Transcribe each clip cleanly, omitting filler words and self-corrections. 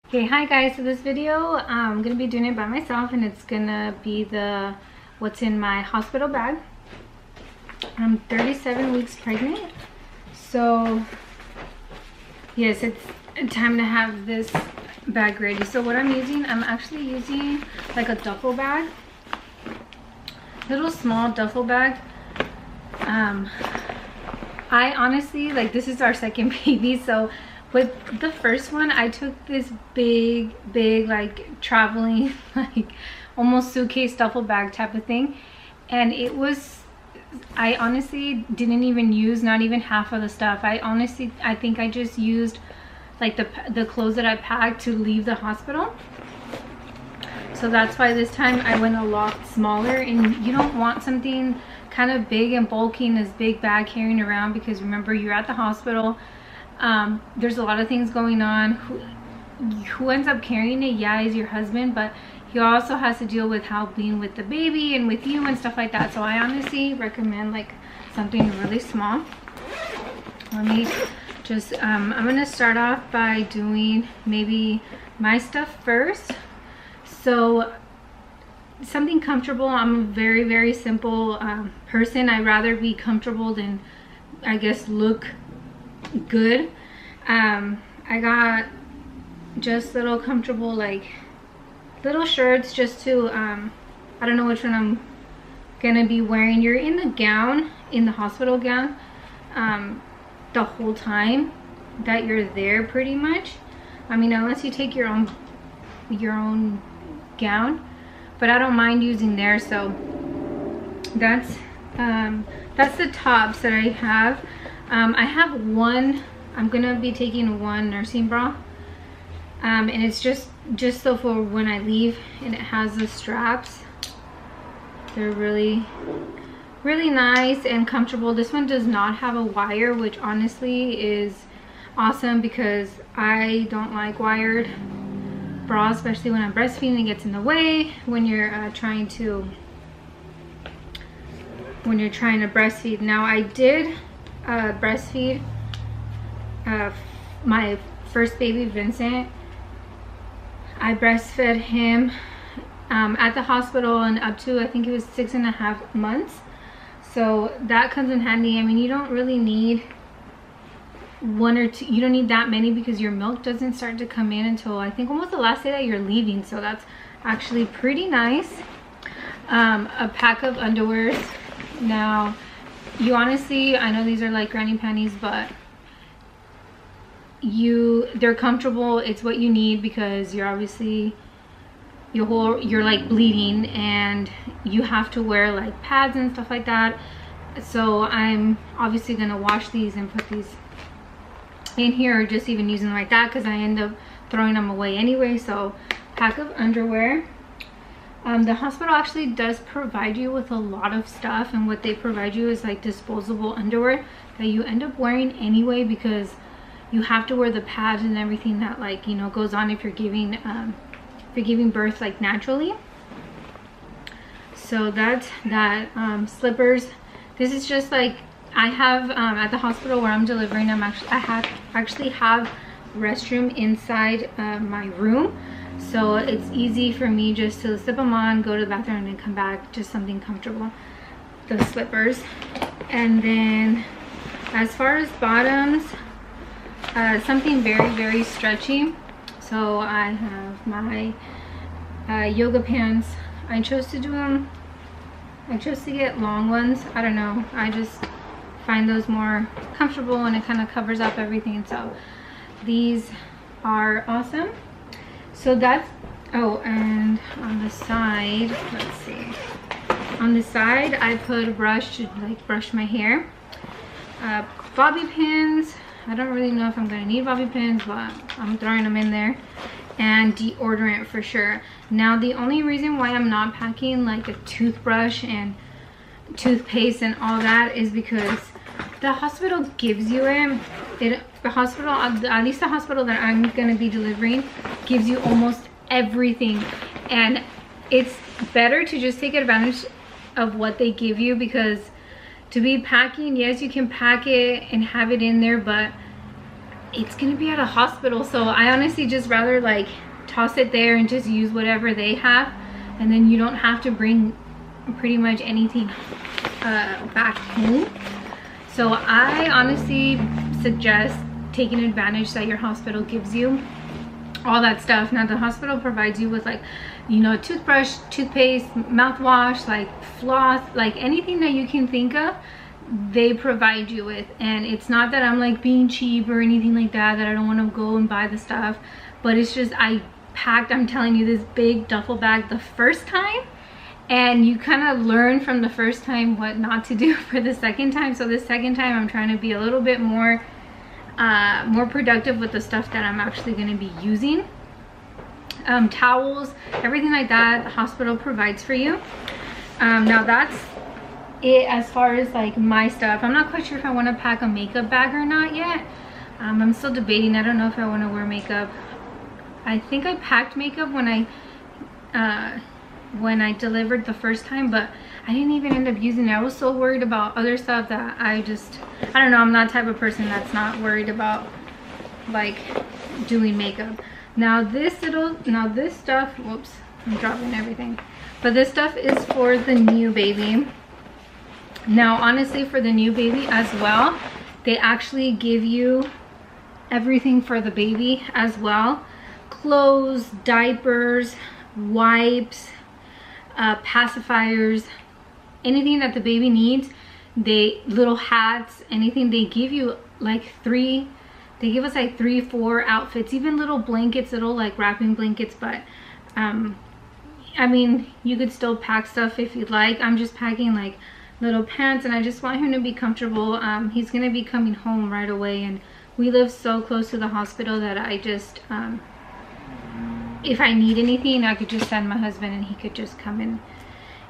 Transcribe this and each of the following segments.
Okay, hi guys. So this video, I'm gonna be doing it by myself, and it's gonna be the what's in my hospital bag. I'm 37 weeks pregnant, so yes, it's time to have this bag ready. So what I'm actually using like a duffel bag, little small duffel bag. I honestly, like, this is our second baby, so with the first one I took this big like traveling like almost suitcase duffel bag type of thing, and I honestly didn't even use not even half of the stuff. I think I just used like the clothes that I packed to leave the hospital. So that's why this time I went a lot smaller, and you don't want something kind of big and bulky in this big bag carrying around, because remember, you're at the hospital. There's a lot of things going on. Who ends up carrying it, yeah, is your husband, but he also has to deal with being with the baby and with you and stuff like that. So I honestly recommend like something really small. Let me just I'm gonna start off by doing maybe my stuff first. So something comfortable. I'm a very simple person. I'd rather be comfortable than, I guess, look good. I got just little comfortable like little shirts just to I don't know which one I'm gonna be wearing. You're in the gown, in the hospital gown, the whole time that you're there pretty much. I mean, unless you take your own gown, but I don't mind using theirs. So that's the tops that I have. I have one, I'm gonna be taking one nursing bra, and it's just so for when I leave, and it has the straps. They're really nice and comfortable. This one does not have a wire, which honestly is awesome because I don't like wired bras, especially when I'm breastfeeding. It gets in the way when you're trying to breastfeed. Now I did breastfeed my first baby, Vincent. I breastfed him at the hospital and up to, I think it was 6.5 months. So that comes in handy. I mean, you don't really need one or two, you don't need that many, because your milk doesn't start to come in until I think almost the last day that you're leaving. So that's actually pretty nice. A pack of underwears. Now, you honestly, I know these are like granny panties, but they're comfortable. It's what you need, because you're obviously you're like bleeding, and you have to wear like pads and stuff like that. So I'm obviously gonna wash these and put these in here, or just even using them like that, because I end up throwing them away anyway. So pack of underwear. The hospital actually does provide you with a lot of stuff, and what they provide you is like disposable underwear that you end up wearing anyway, because you have to wear the pads and everything that, like, you know, goes on if you're giving birth like naturally. So that's that. Slippers. This is just like, I have at the hospital where I'm delivering, I actually have restroom inside my room. So it's easy for me just to slip them on, go to the bathroom, and come back. Just something comfortable. The slippers. And then as far as bottoms, something very stretchy. So I have my yoga pants. I chose to get long ones. I don't know, I just find those more comfortable, and it kind of covers up everything. So these are awesome. So that's, oh, and on the side, let's see, on the side I put a brush to like brush my hair. Bobby pins. I don't really know if I'm gonna need bobby pins, but I'm throwing them in there. And deodorant for sure. Now, the only reason why I'm not packing like a toothbrush and toothpaste and all that is because the hospital gives you it. The hospital, at least the hospital that I'm gonna be delivering, gives you almost everything, and it's better to just take advantage of what they give you, because to be packing, yes, you can pack it and have it in there, but it's gonna be at a hospital, so I honestly just rather like toss it there and just use whatever they have, and then you don't have to bring pretty much anything back home. So I honestly suggest taking advantage that your hospital gives you all that stuff. Now the hospital provides you with like, you know, toothbrush, toothpaste, mouthwash, like floss, like anything that you can think of, they provide you with. And it's not that I'm like being cheap or anything like that, that I don't want to go and buy the stuff, but it's just I packed, I'm telling you, this big duffel bag the first time, and you kind of learn from the first time what not to do for the second time. So the second time I'm trying to be a little bit more productive with the stuff that I'm actually going to be using. Towels, everything like that, the hospital provides for you. Now that's it as far as like my stuff. I'm not quite sure if I want to pack a makeup bag or not yet. I'm still debating. I don't know if I want to wear makeup. I think I packed makeup when I delivered the first time, but I didn't even end up using it. I was so worried about other stuff that I don't know, I'm not the type of person that's not worried about like doing makeup. Now this stuff, whoops, I'm dropping everything, but this stuff is for the new baby. Now honestly, for the new baby as well, they actually give you everything for the baby as well. Clothes, diapers, wipes, pacifiers, anything that the baby needs. They little hats, anything. They give you like they give us like 3-4 outfits, even little blankets, little like wrapping blankets. But I mean, you could still pack stuff if you'd like. I'm just packing like little pants, and I just want him to be comfortable. He's gonna be coming home right away, and we live so close to the hospital that I just if I need anything, I could just send my husband and he could just come in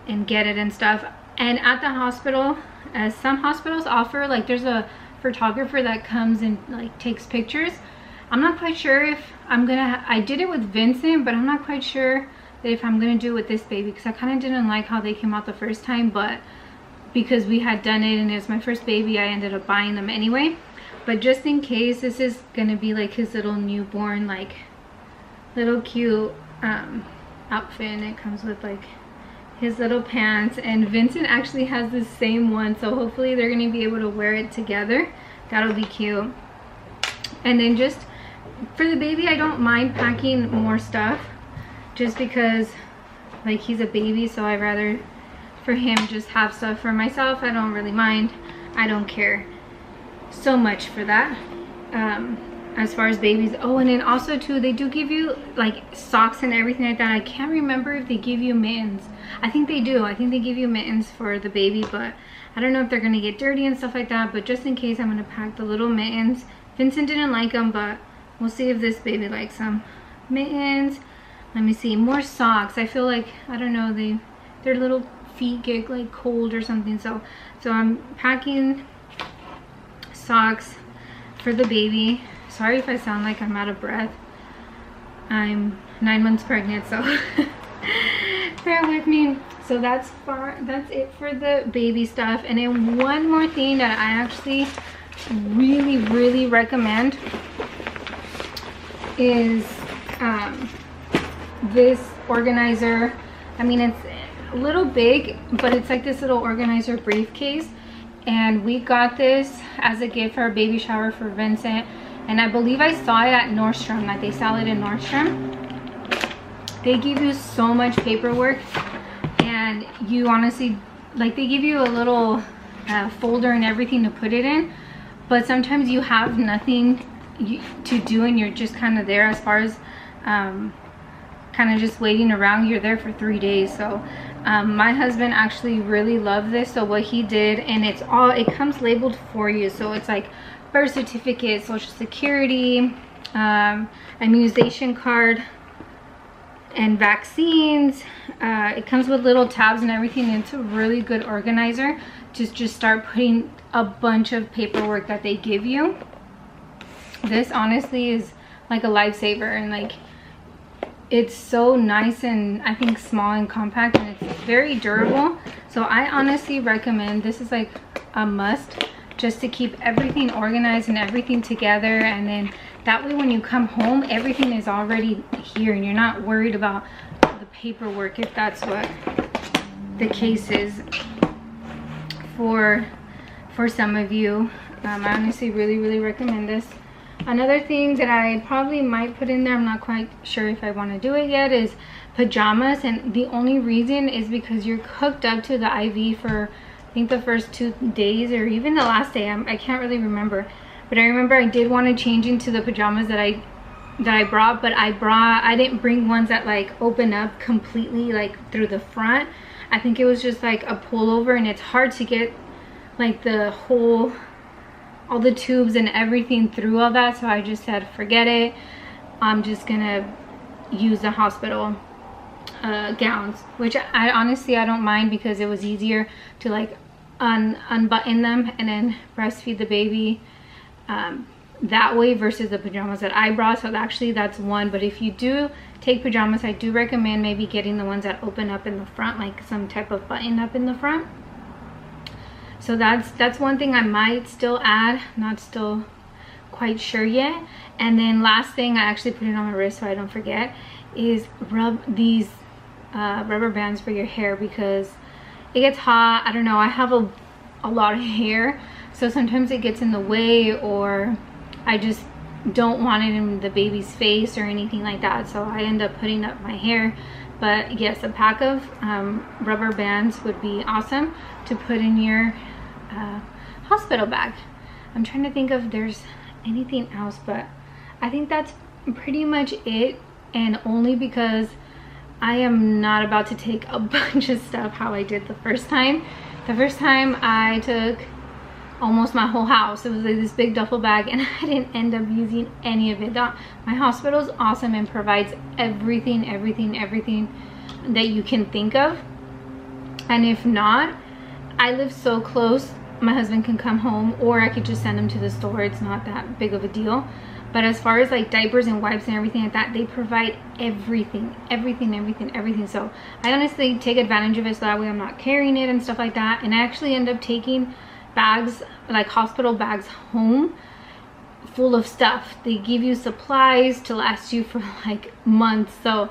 and get it and stuff. And at the hospital, as some hospitals offer, like there's a photographer that comes and like takes pictures. I'm not quite sure if I did it with Vincent, but I'm not quite sure that if I'm gonna do it with this baby, because I kind of didn't like how they came out the first time, but because we had done it and it was my first baby, I ended up buying them anyway. But just in case, this is gonna be like his little newborn, like little cute outfit, and it comes with like his little pants, and Vincent actually has the same one, so hopefully they're gonna be able to wear it together. That'll be cute. And then just for the baby, I don't mind packing more stuff just because like he's a baby, so I'd rather for him just have stuff. For myself, I don't really mind. I don't care so much for that. As far as babies. Oh, and then also too, they do give you like socks and everything like that. I can't remember if they give you mittens. I think they do. I think they give you mittens for the baby, but I don't know if they're gonna get dirty and stuff like that. But just in case, I'm gonna pack the little mittens. Vincent didn't like them, but we'll see if this baby likes them. Mittens. Let me see, more socks. I feel like, I don't know, their little feet get like cold or something. So I'm packing socks for the baby. Sorry if I sound like I'm out of breath. I'm 9 months pregnant, so bear with me. So that's it for the baby stuff. And then one more thing that I actually really recommend is this organizer. I mean, it's a little big, but it's like this little organizer briefcase, and we got this as a gift for our baby shower for Vincent. And I believe I saw it at Nordstrom, like they sell it in Nordstrom. They give you so much paperwork, and you honestly, like they give you a little folder and everything to put it in, but sometimes you have nothing to do and you're just kind of there as far as kind of just waiting around. You're there for 3 days. So my husband actually really loved this. So what he did, and it comes labeled for you, so it's like birth certificate, social security, immunization card, and vaccines. It comes with little tabs and everything, and it's a really good organizer to just start putting a bunch of paperwork that they give you. This honestly is like a lifesaver, and like it's so nice and I think small and compact, and it's very durable. So I honestly recommend, this is like a must just to keep everything organized and everything together, and then that way when you come home everything is already here and you're not worried about the paperwork, if that's what the case is for some of you. I honestly really recommend this. Another thing that I probably might put in there, I'm not quite sure if I want to do it yet, is pajamas. And the only reason is because you're hooked up to the IV for I think the first 2 days or even the last day. I can't really remember, but I remember I did want to change into the pajamas that I brought, but I didn't bring ones that like open up completely like through the front. I think it was just like a pullover, and it's hard to get like the whole, all the tubes and everything through all that, so I just said forget it, I'm just gonna use the hospital gowns, which I honestly don't mind because it was easier to like unbutton them and then breastfeed the baby that way versus the pajamas that I brought. So actually that's one, but if you do take pajamas, I do recommend maybe getting the ones that open up in the front, like some type of button up in the front. So that's one thing I might still add, not still quite sure yet. And then last thing, I actually put it on my wrist so I don't forget, is rub these rubber bands for your hair, because it gets hot. I don't know, I have a lot of hair, so sometimes it gets in the way, or I just don't want it in the baby's face or anything like that, so I end up putting up my hair. But yes, a pack of rubber bands would be awesome to put in your hospital bag. I'm trying to think if there's anything else, but I think that's pretty much it, and only because I am not about to take a bunch of stuff how I did the first time. The first time I took almost my whole house. It was like this big duffel bag, and I didn't end up using any of it. My hospital is awesome and provides everything that you can think of. And if not, I live so close, my husband can come home, or I could just send him to the store. It's not that big of a deal. But as far as like diapers and wipes and everything like that, they provide everything. So I honestly take advantage of it, so that way I'm not carrying it and stuff like that. And I actually end up taking bags, like hospital bags, home full of stuff. They give you supplies to last you for like months. So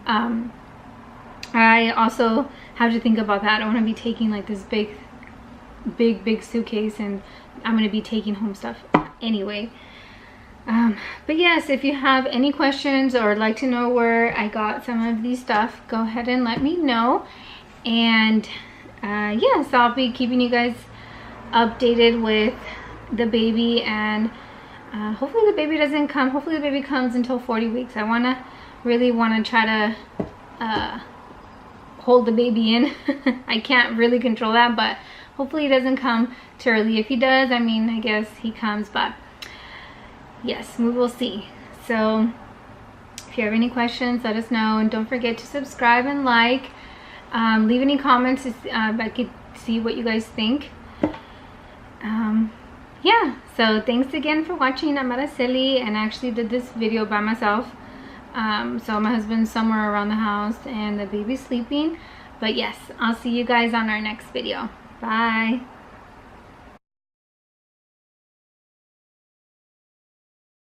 I also have to think about that. I don't want to be taking like this big suitcase, and I'm going to be taking home stuff anyway. But yes, if you have any questions or like to know where I got some of these stuff, go ahead and let me know. And yes, I'll be keeping you guys updated with the baby, and hopefully the baby doesn't come. Hopefully the baby comes until 40 weeks. I really want to try to hold the baby in. I can't really control that, but hopefully he doesn't come too early. If he does, I mean, I guess he comes, but yes, we will see. So if you have any questions, let us know, and don't forget to subscribe and like. Leave any comments so I could see what you guys think. Yeah, so thanks again for watching. I'm Araceli, and I actually did this video by myself. So my husband's somewhere around the house and the baby's sleeping. But yes, I'll see you guys on our next video. Bye.